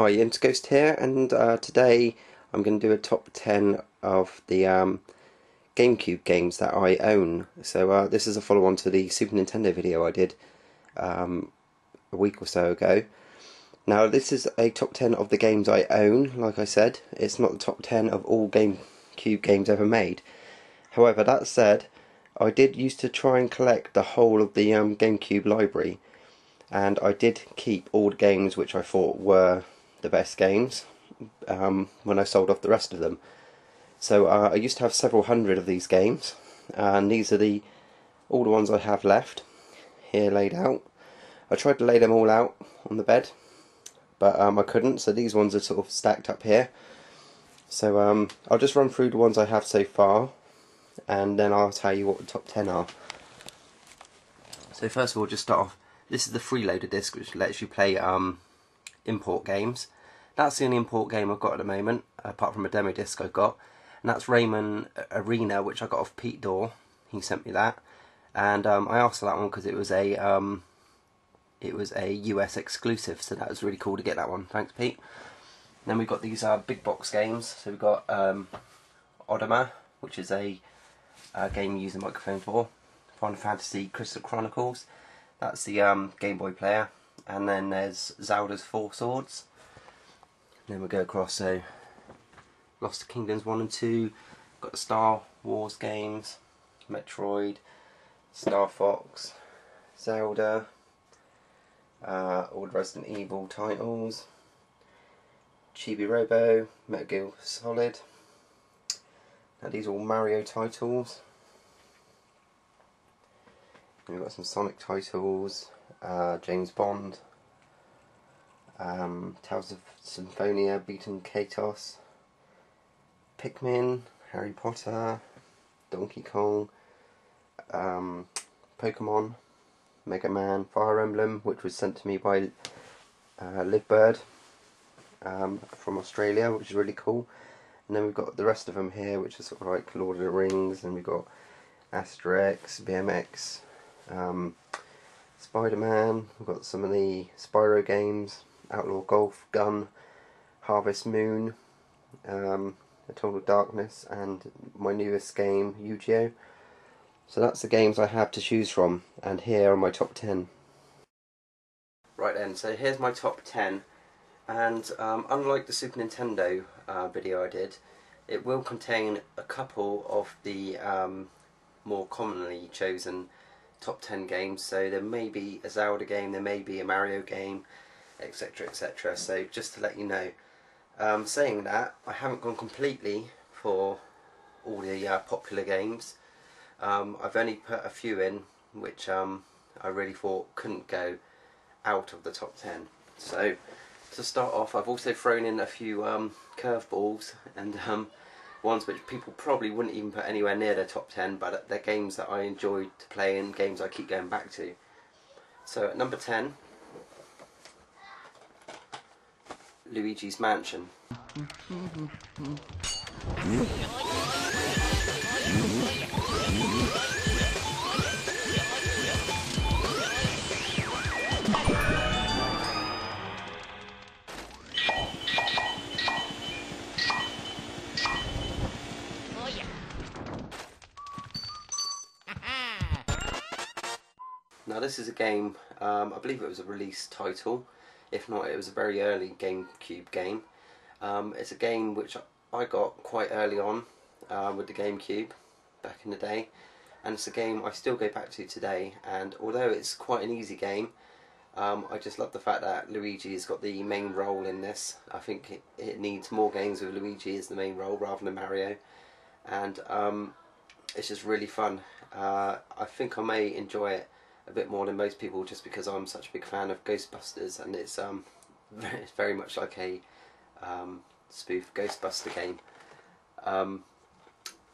Hi, Interghost here, and today I'm going to do a top 10 of the GameCube games that I own. So this is a follow-on to the Super Nintendo video I did a week or so ago. Now this is a top 10 of the games I own. Like I said, it's not the top 10 of all GameCube games ever made. However, that said, I did used to try and collect the whole of the GameCube library, and I did keep all the games which I thought were the best games when I sold off the rest of them. So I used to have several hundred of these games, and these are all the ones I have left here laid out. I tried to lay them all out on the bed, but I couldn't, so these ones are sort of stacked up here. So I'll just run through the ones I have so far, and then I'll tell you what the top 10 are. So first of all, just start off. This is the freeloader disc, which lets you play import games. That's the only import game I've got at the moment, apart from a demo disc I've got. And that's Rayman Arena, which I got off Pete Dorr. He sent me that, and I asked for that one because it was a US exclusive, so that was really cool to get that one. Thanks, Pete. And then we've got these big box games. So we've got Odama, which is a game you use a microphone for. Final Fantasy Crystal Chronicles. That's the Game Boy player, and then there's Zelda's Four Swords. And then we go across, so Lost Kingdoms 1 and 2, got the Star Wars games, Metroid, Starfox, Zelda, all the Resident Evil titles, Chibi Robo, Metal Gear Solid. Now these are all Mario titles. We've got some Sonic titles, James Bond, Tales of Symphonia, Beaten Katos, Pikmin, Harry Potter, Donkey Kong, Pokemon, Mega Man, Fire Emblem, which was sent to me by Livebird from Australia, which is really cool. And then we've got the rest of them here, which is sort of like Lord of the Rings, and we've got Asterix, BMX, Spider-Man. We've got some of the Spyro games, Outlaw Golf Gun, Harvest Moon, Eternal Darkness, and my newest game, Yu-Gi-Oh! So that's the games I have to choose from, and here are my top 10. Right then, so here's my top 10, and unlike the Super Nintendo video I did, it will contain a couple of the more commonly chosen top 10 games. So there may be a Zelda game, there may be a Mario game, etc, etc. So just to let you know, saying that, I haven't gone completely for all the popular games. I've only put a few in which I really thought couldn't go out of the top 10. So to start off, I've also thrown in a few curveballs, and ones which people probably wouldn't even put anywhere near their top 10, but they're games that I enjoyed to play and games I keep going back to. So at number 10, Luigis Mansion. Now this is a game, I believe it was a release title. If not, it was a very early GameCube game. It's a game which I got quite early on with the GameCube back in the day, and it's a game I still go back to today. And although it's quite an easy game, I just love the fact that Luigi has got the main role in this. I think it needs more games with Luigi as the main role rather than Mario, and it's just really fun. I think I may enjoy it a bit more than most people, just because I'm such a big fan of Ghostbusters, and it's very much like a spoof Ghostbuster game, and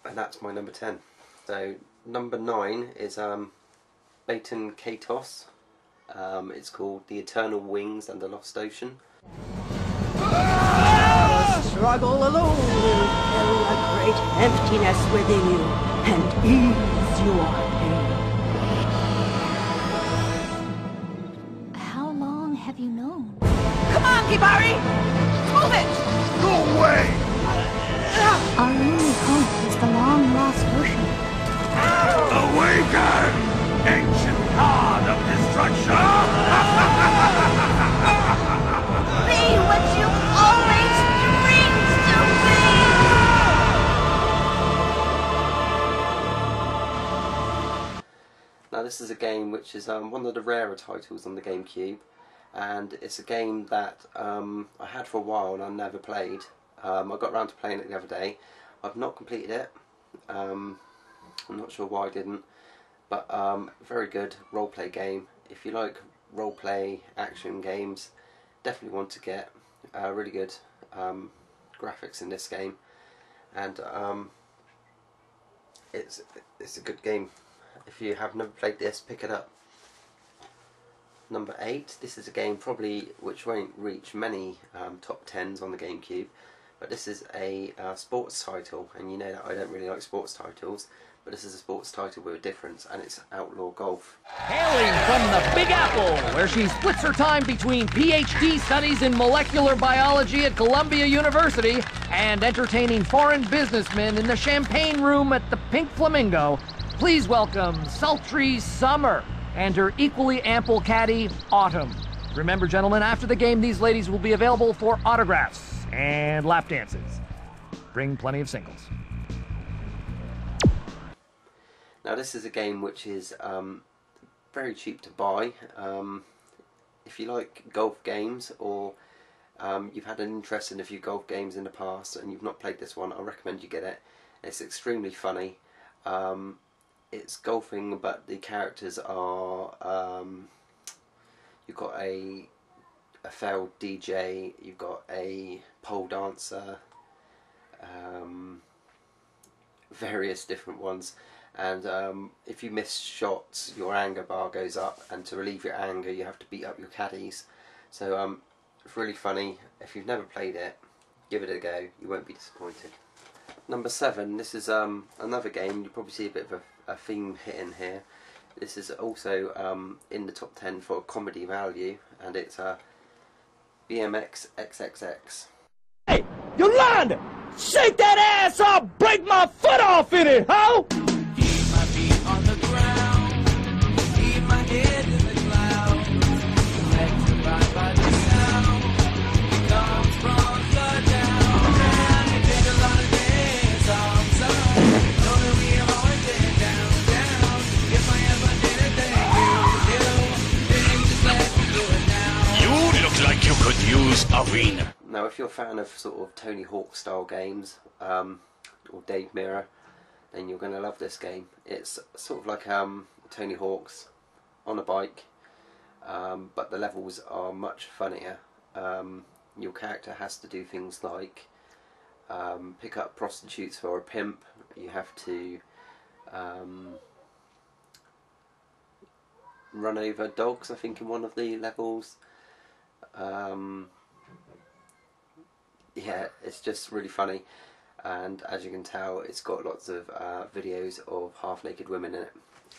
that's my number 10. So number 9 is Beaten Katos. It's called The Eternal Wings and the Lost Ocean. Struggle alone will fill a great emptiness within you and ease your pain. How long have you known? Come on, Kibari! Move it! No way! Our only hope is the long-lost ocean. Awaken! Ancient god of destruction! Be what you always dreamed to be! Now this is a game which is one of the rarer titles on the GameCube, and it's a game that I had for a while and I never played. I got around to playing it the other day. I've not completed it. I'm not sure why I didn't, but very good roleplay game. If you like roleplay action games, definitely want to get really good graphics in this game, and it's a good game. If you have never played this, pick it up. Number 8. This is a game probably which won't reach many top 10s on the GameCube, but this is a sports title, and you know that I don't really like sports titles, but this is a sports title with a difference, and it's Outlaw Golf. Hailing from the Big Apple, where she splits her time between PhD studies in molecular biology at Columbia University and entertaining foreign businessmen in the champagne room at the Pink Flamingo, please welcome sultry Summer and her equally ample caddy, Autumn. Remember, gentlemen, after the game, these ladies will be available for autographs and lap dances. Bring plenty of singles. Now this is a game which is very cheap to buy. If you like golf games, or you've had an interest in a few golf games in the past and you've not played this one, I recommend you get it. It's extremely funny. It's golfing, but the characters are you've got a failed DJ, you've got a pole dancer, various different ones, and if you miss shots your anger bar goes up, and to relieve your anger you have to beat up your caddies. So it's really funny. If you've never played it, give it a go, you won't be disappointed. Number 7, this is another game, you probably see a bit of a theme hidden here. This is also in the top 10 for comedy value, and it's BMX XXX. Hey, Yolanda! Shake that ass or I'll break my foot off in it, ho! Keep my feet on the ground, keep my head in the clouds, electrified by the sound, it comes from the down, and it takes a lot of dance on some, know that we have always been down, down, if I ever did a thing you do, then just let me do it now. You look like you could use a wiener. Now if you're a fan of sort of Tony Hawk style games, or Dave Mirra, then you're going to love this game. It's sort of like Tony Hawk's on a bike, but the levels are much funnier. Your character has to do things like pick up prostitutes for a pimp, you have to run over dogs, I think, in one of the levels. Yeah, it's just really funny, and as you can tell it's got lots of videos of half-naked women in it,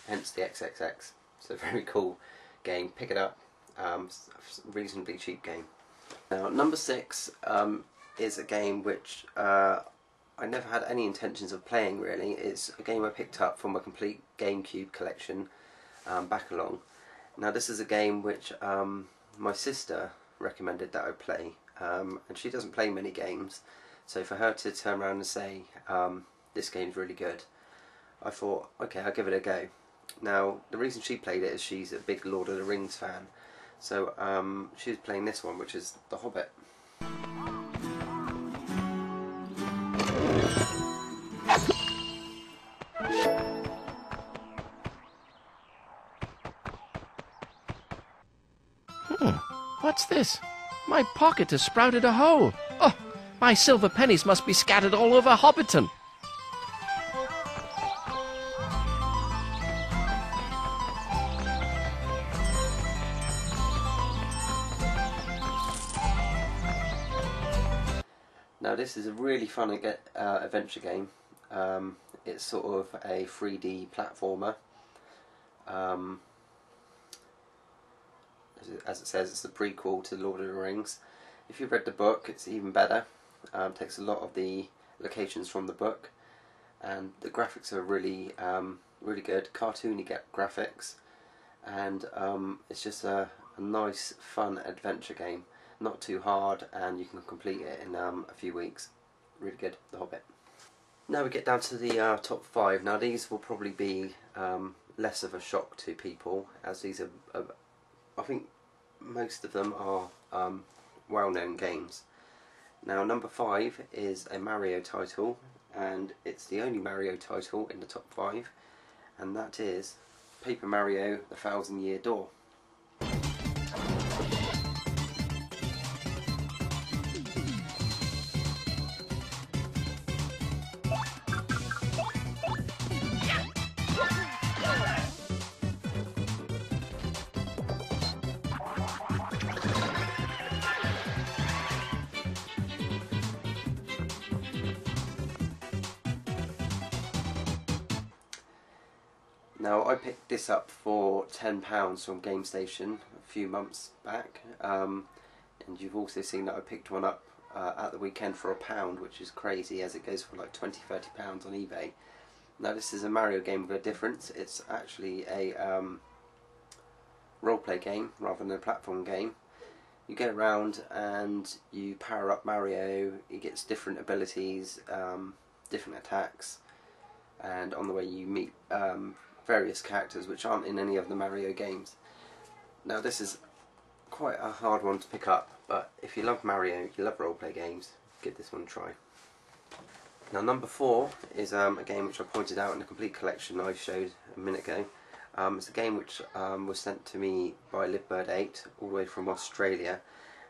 hence the XXX. So very cool game, pick it up, reasonably cheap game. Now number 6 is a game which I never had any intentions of playing really. It's a game I picked up from a complete GameCube collection back along. Now this is a game which my sister recommended that I play, and she doesn't play many games, so for her to turn around and say this game's really good, I thought, okay, I'll give it a go. Now the reason she played it is she's a big Lord of the Rings fan, so she was playing this one, which is The Hobbit. What's this? My pocket has sprouted a hole. Oh, my silver pennies must be scattered all over Hobbiton. Now this is a really fun adventure game. It's sort of a 3D platformer. As it says, it's the prequel to Lord of the Rings, If you've read the book, it's even better. Takes a lot of the locations from the book, and the graphics are really really good, cartoony graphics, and it's just a nice fun adventure game, not too hard, and you can complete it in a few weeks. Really good, The Hobbit. Now we get down to the top 5. Now these will probably be less of a shock to people, as these are I think most of them are well-known games. Now number 5 is a Mario title, and it's the only Mario title in the top 5, and that is Paper Mario: The Thousand Year Door. Now I picked this up for £10 from GameStation a few months back, and you've also seen that I picked one up at the weekend for £1, which is crazy, as it goes for like £20–30 on eBay. Now this is a Mario game with a difference. It's actually a roleplay game rather than a platform game. You go around and you power up Mario. He gets different abilities, different attacks, and on the way you meet various characters which aren't in any of the Mario games. Now this is quite a hard one to pick up, but if you love Mario, you love roleplay games, give this one a try. Now number 4 is a game which I pointed out in the complete collection I showed a minute ago. It's a game which was sent to me by LiveBird8 all the way from Australia,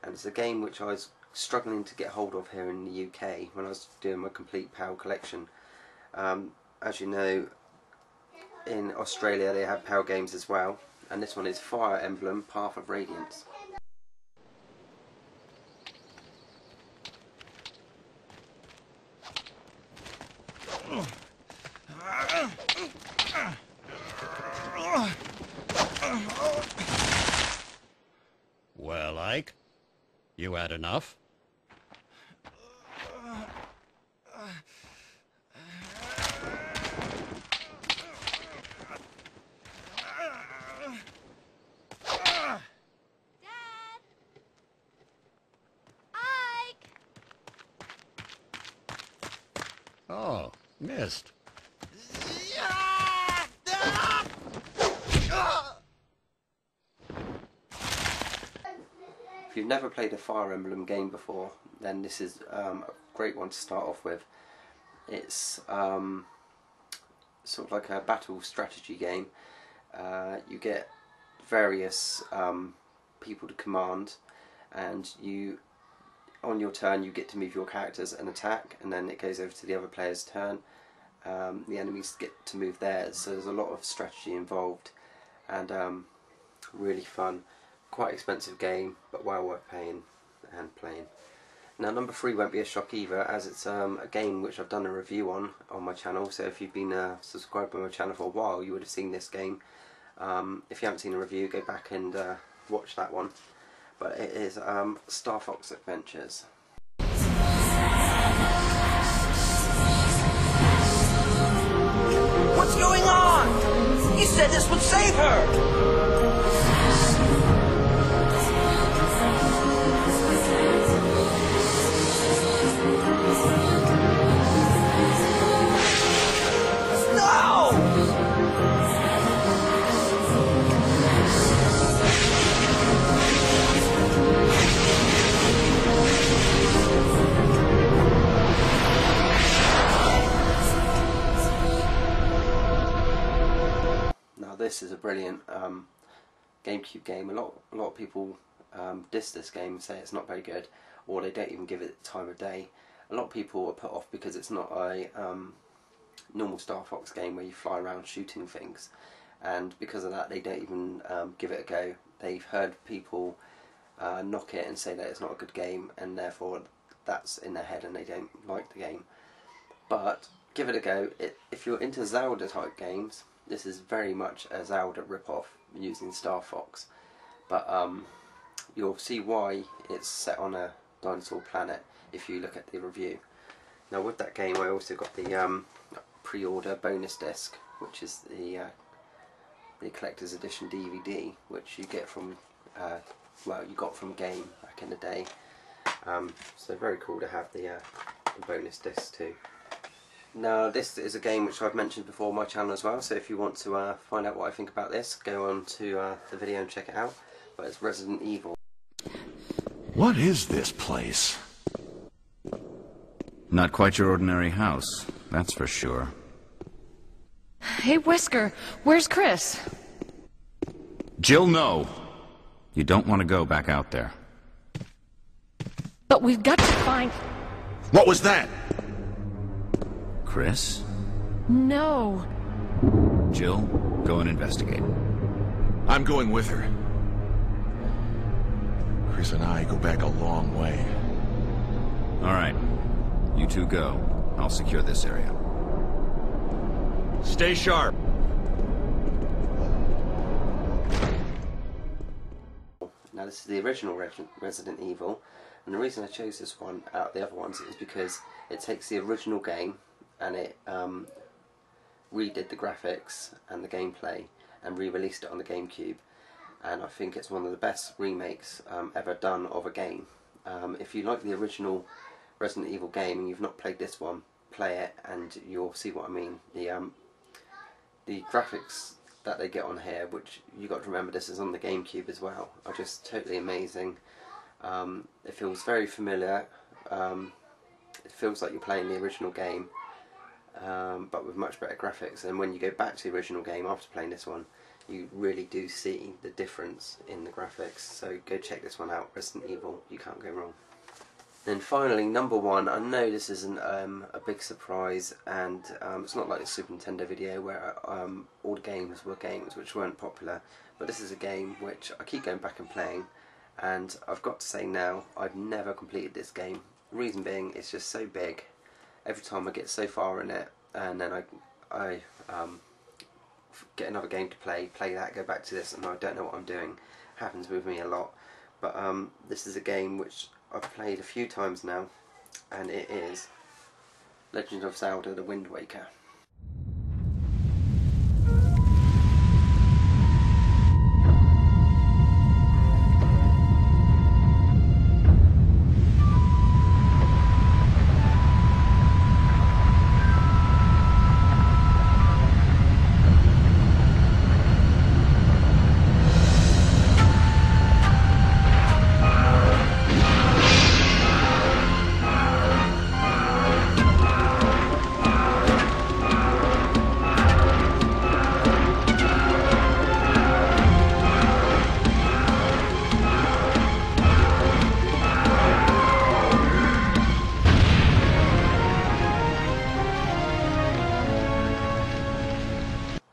and it's a game which I was struggling to get hold of here in the UK when I was doing my complete PAL collection. As you know, in Australia they have PAL games as well, and this one is Fire Emblem Path of Radiance. Well, Ike, you had enough? Oh, missed. If you've never played a Fire Emblem game before, then this is a great one to start off with. It's sort of like a battle strategy game. You get various people to command, and on your turn you get to move your characters and attack, and then it goes over to the other player's turn. The enemies get to move theirs, so there's a lot of strategy involved, and really fun. Quite expensive game, but well worth paying and playing. Now number 3 won't be a shock either, as it's a game which I've done a review on my channel, so if you've been subscribed to my channel for a while you would have seen this game. If you haven't seen a review, go back and watch that one. But it is Starfox Adventures. What's going on? You said this would save her! This is a brilliant GameCube game. A lot of people diss this game and say it's not very good, or they don't even give it the time of day. A lot of people are put off because it's not a normal Star Fox game where you fly around shooting things, and because of that they don't even give it a go. They've heard people knock it and say that it's not a good game, and therefore that's in their head and they don't like the game. But give it a go. If you're into Zelda type games, this is very much a Zelda rip-off using Star Fox, but you'll see why it's set on a Dinosaur Planet if you look at the review. Now with that game I also got the pre-order bonus disc, which is the collector's edition DVD, which you get from well, you got from Game back in the day. So very cool to have the bonus disc too. Now this is a game which I've mentioned before on my channel as well, so if you want to find out what I think about this, go on to the video and check it out. But it's Resident Evil. What is this place? Not quite your ordinary house, that's for sure. Hey, Whisker, where's Chris? Jill, no! You don't want to go back out there. But we've got to find... What was that? Chris? No. Jill, go and investigate. I'm going with her. Chris and I go back a long way. Alright. You two go. I'll secure this area. Stay sharp. Now this is the original Resident Evil, and the reason I chose this one out of the other ones is because it takes the original game and it redid the graphics and the gameplay and re-released it on the GameCube, and I think it's one of the best remakes ever done of a game. If you like the original Resident Evil game and you've not played this one, play it and you'll see what I mean. The graphics that they get on here, which you got to remember this is on the GameCube as well, are just totally amazing. It feels very familiar. It feels like you're playing the original game, but with much better graphics. And when you go back to the original game after playing this one, you really do see the difference in the graphics. So go check this one out, Resident Evil. You can't go wrong. Then finally, number one. I know this isn't a big surprise, and it's not like the Super Nintendo video where all the games were games which weren't popular, but this is a game which I keep going back and playing, and I've got to say now, I've never completed this game. The reason being, it's just so big. Every time I get so far in it, and then I get another game to play that, go back to this, and I don't know what I'm doing. Happens with me a lot. But this is a game which I've played a few times now, and it is Legend of Zelda: The Wind Waker.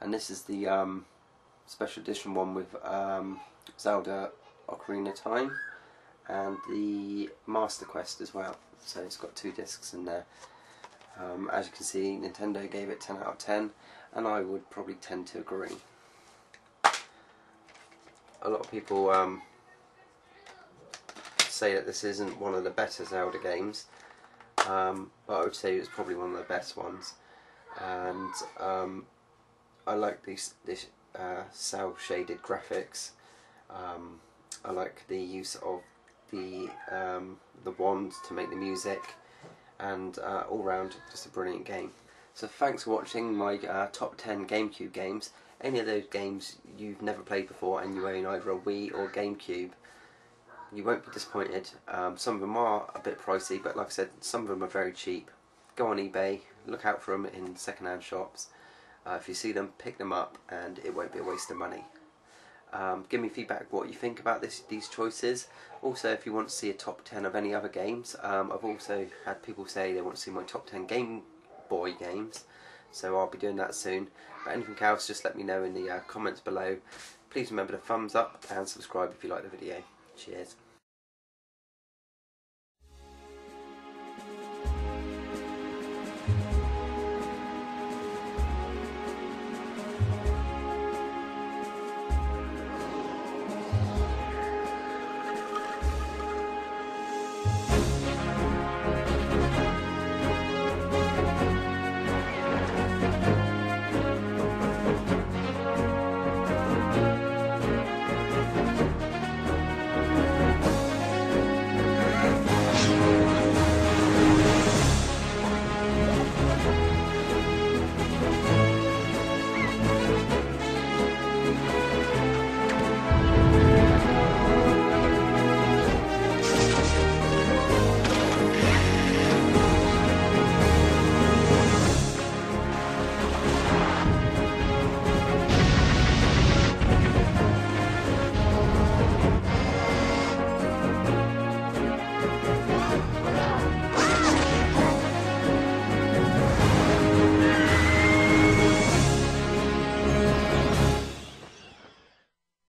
And this is the special edition one with Zelda Ocarina of Time and the Master Quest as well. So it's got 2 discs in there. As you can see, Nintendo gave it 10 out of 10, and I would probably tend to agree. A lot of people say that this isn't one of the better Zelda games, but I would say it's probably one of the best ones. And I like this cel shaded graphics. I like the use of the wand to make the music, and all round just a brilliant game. So thanks for watching my top 10 GameCube games. Any of those games you've never played before and you own either a Wii or GameCube, you won't be disappointed. Some of them are a bit pricey, but like I said, some of them are very cheap. Go on eBay, look out for them in second-hand shops. If you see them, pick them up, and it won't be a waste of money. Give me feedback what you think about these choices. Also, if you want to see a top 10 of any other games, I've also had people say they want to see my top 10 Game Boy games, so I'll be doing that soon. But anything else, just let me know in the comments below. Please remember to thumbs up and subscribe if you like the video. Cheers.